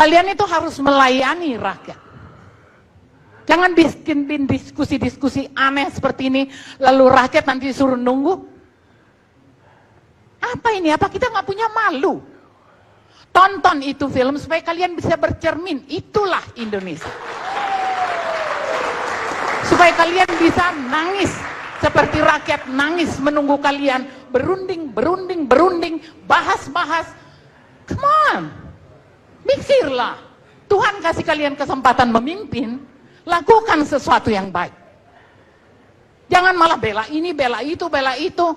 Kalian itu harus melayani rakyat. Jangan bikin diskusi-diskusi aneh seperti ini, lalu rakyat nanti disuruh nunggu. Apa ini? Apa kita nggak punya malu? Tonton itu film supaya kalian bisa bercermin. Itulah Indonesia. Supaya kalian bisa nangis seperti rakyat nangis menunggu kalian berunding, bahas-bahas. Come on, mikirlah. Tuhan kasih kalian kesempatan memimpin, lakukan sesuatu yang baik. Jangan malah bela ini, bela itu, bela itu.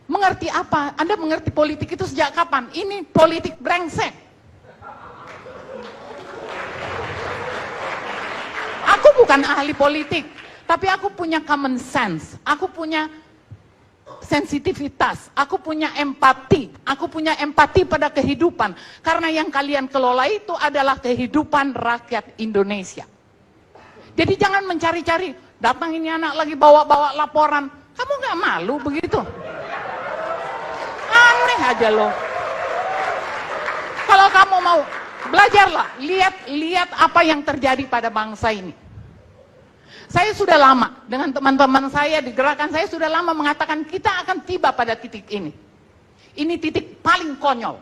Mengerti apa? Anda mengerti politik itu sejak kapan? Ini politik brengsek. Aku bukan ahli politik, tapi aku punya common sense. Aku punya sensitivitas, aku punya empati pada kehidupan, karena yang kalian kelola itu adalah kehidupan rakyat Indonesia. Jadi jangan mencari-cari, datang ini anak lagi bawa-bawa laporan, kamu nggak malu begitu? Aneh aja loh. Kalau kamu mau, belajarlah, lihat apa yang terjadi pada bangsa ini. Saya sudah lama, dengan teman-teman saya di gerakan saya sudah lama mengatakan kita akan tiba pada titik ini. Ini titik paling konyol.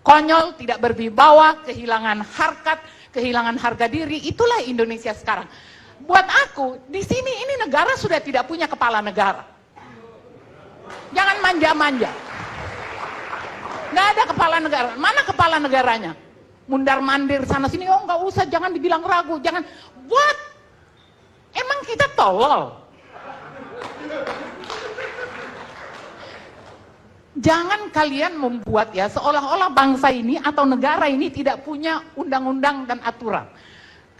Konyol, tidak berwibawa, kehilangan harkat, kehilangan harga diri, itulah Indonesia sekarang. Buat aku, di sini ini negara sudah tidak punya kepala negara. Jangan manja-manja. Nggak ada kepala negara. Mana kepala negaranya? Mundar-mandir sana-sini, oh nggak usah, jangan dibilang ragu, jangan. What? Emang kita tolol? Jangan kalian membuat ya seolah-olah bangsa ini atau negara ini tidak punya undang-undang dan aturan.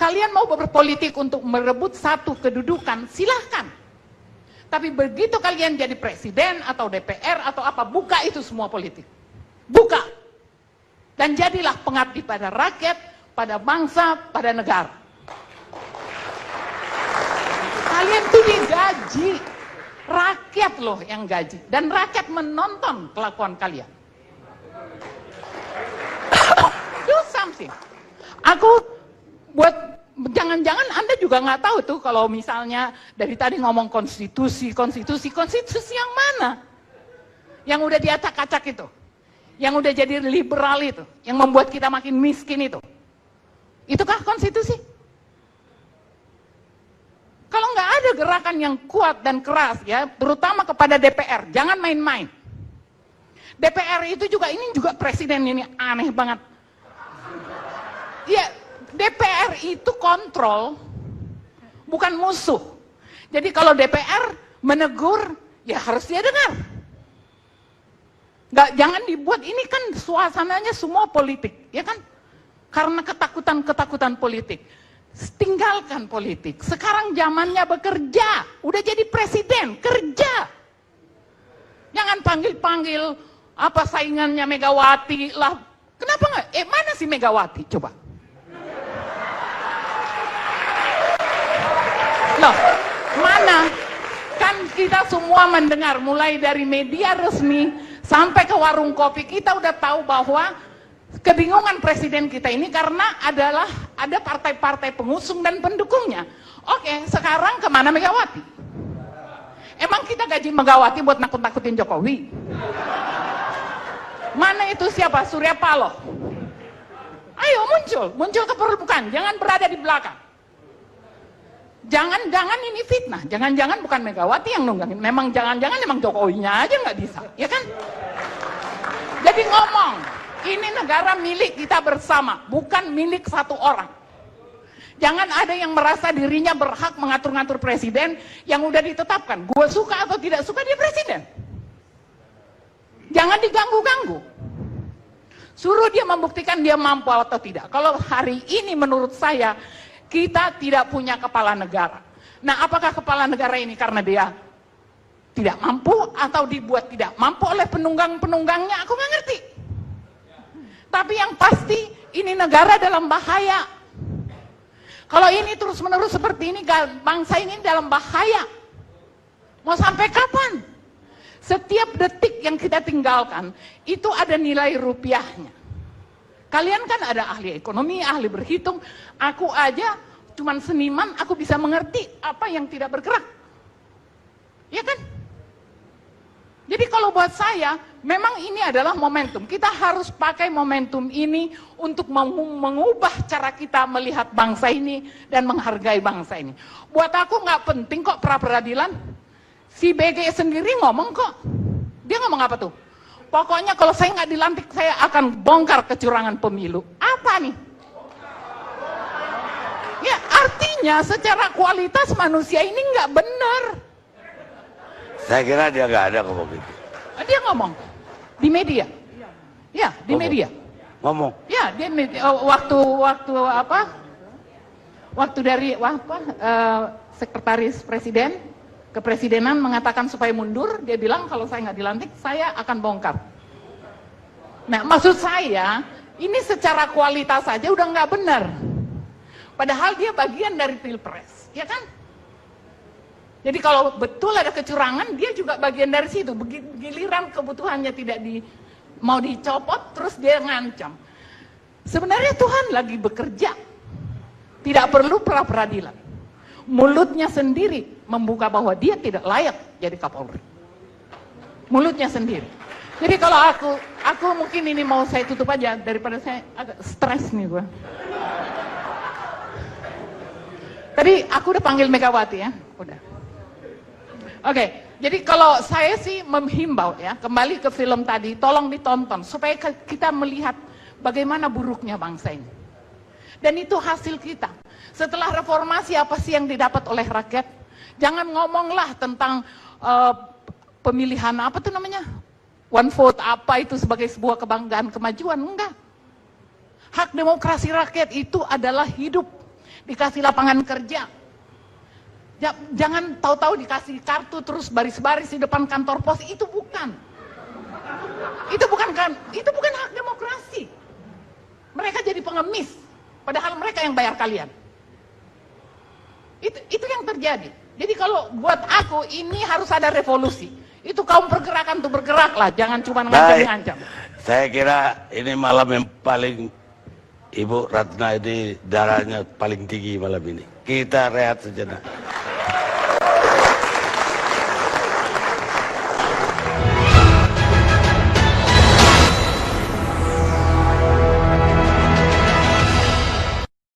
Kalian mau berpolitik untuk merebut satu kedudukan, silahkan. Tapi begitu kalian jadi presiden atau DPR atau apa, buka itu semua politik. Buka. Dan jadilah pengabdi pada rakyat, pada bangsa, pada negara. Kalian tuh digaji, rakyat loh yang gaji, dan rakyat menonton kelakuan kalian. Do something. Aku buat, jangan-jangan Anda juga nggak tahu tuh kalau misalnya dari tadi ngomong konstitusi yang mana? Yang udah diacak-acak itu, yang udah jadi liberal itu, yang membuat kita makin miskin itu. Itukah konstitusi? Kalau nggak ada gerakan yang kuat dan keras ya, terutama kepada DPR, jangan main-main. DPR itu juga, ini juga presiden ini aneh banget. Ya, DPR itu kontrol, bukan musuh. Jadi kalau DPR menegur, ya harus dia dengar. Nggak, jangan dibuat, ini kan suasananya semua politik, ya kan? Karena ketakutan politik. Tinggalkan politik. Sekarang zamannya bekerja. Udah jadi presiden, kerja. Jangan panggil-panggil apa saingannya Megawati lah. Kenapa nggak? Mana si Megawati? Coba. Loh, mana? Kan kita semua mendengar, mulai dari media resmi sampai ke warung kopi, kita udah tahu bahwa kebingungan presiden kita ini karena ada partai-partai pengusung dan pendukungnya. Oke, sekarang kemana Megawati? Emang kita gaji Megawati buat nakut-nakutin Jokowi? Mana itu siapa? Surya Paloh. Ayo muncul keperluan, jangan berada di belakang. Jangan ini fitnah, jangan-jangan bukan Megawati yang nunggangin, memang jangan-jangan emang Jokowinya aja nggak bisa, ya kan? Jadi ngomong, ini negara milik kita bersama, bukan milik satu orang. Jangan ada yang merasa dirinya berhak mengatur-ngatur presiden yang udah ditetapkan. Gue suka atau tidak suka dia presiden. Jangan diganggu-ganggu. Suruh dia membuktikan dia mampu atau tidak. Kalau hari ini menurut saya, kita tidak punya kepala negara. Nah, apakah kepala negara ini karena dia tidak mampu atau dibuat tidak mampu oleh penunggang-penunggangnya? Aku nggak ngerti. Tapi yang pasti ini negara dalam bahaya. Kalau ini terus-menerus seperti ini, bangsa ini dalam bahaya. Mau sampai kapan? Setiap detik yang kita tinggalkan, itu ada nilai rupiahnya. Kalian kan ada ahli ekonomi, ahli berhitung. Aku aja cuman seniman, aku bisa mengerti apa yang tidak bergerak. Ya kan? Jadi kalau buat saya, memang ini adalah momentum. Kita harus pakai momentum ini untuk mengubah cara kita melihat bangsa ini dan menghargai bangsa ini. Buat aku nggak penting kok pra-peradilan. Si BG sendiri ngomong kok. Dia ngomong apa tuh? Pokoknya kalau saya nggak dilantik, saya akan bongkar kecurangan pemilu. Apa nih? Ya artinya secara kualitas manusia ini nggak benar. Saya kira dia nggak ada ngomong gitu. Dia ngomong di media. Ya, di media. Ngomong. Ya, dia waktu apa? Waktu dari sekretaris presiden kepresidenan mengatakan supaya mundur, dia bilang kalau saya nggak dilantik, saya akan bongkar. Nah, maksud saya ini secara kualitas saja udah nggak benar. Padahal dia bagian dari pilpres, ya kan? Jadi kalau betul ada kecurangan, dia juga bagian dari situ. Giliran kebutuhannya tidak mau dicopot, terus dia ngancam. Sebenarnya Tuhan lagi bekerja. Tidak perlu pra-peradilan. Mulutnya sendiri membuka bahwa dia tidak layak jadi Kapolri. Mulutnya sendiri. Jadi kalau aku mungkin ini mau saya tutup aja, daripada saya agak stres nih gue. Tadi aku udah panggil Megawati ya, udah. Oke, jadi kalau saya sih menghimbau ya, kembali ke film tadi, tolong ditonton supaya kita melihat bagaimana buruknya bangsa ini. Dan itu hasil kita. Setelah reformasi apa sih yang didapat oleh rakyat? Jangan ngomonglah tentang pemilihan apa tuh namanya? One vote apa itu sebagai sebuah kebanggaan kemajuan, enggak. Hak demokrasi rakyat itu adalah hidup, dikasih lapangan kerja. Jangan tahu-tahu dikasih kartu terus baris-baris di depan kantor pos, itu bukan. Itu bukan hak demokrasi. Mereka jadi pengemis, padahal mereka yang bayar kalian. Itu yang terjadi. Jadi kalau buat aku ini harus ada revolusi. Itu kaum pergerakan tuh bergeraklah, jangan cuma ngancam-ngancam. Saya kira ini malam yang paling Ibu Ratna ini darahnya paling tinggi malam ini. Kita rehat sejenak.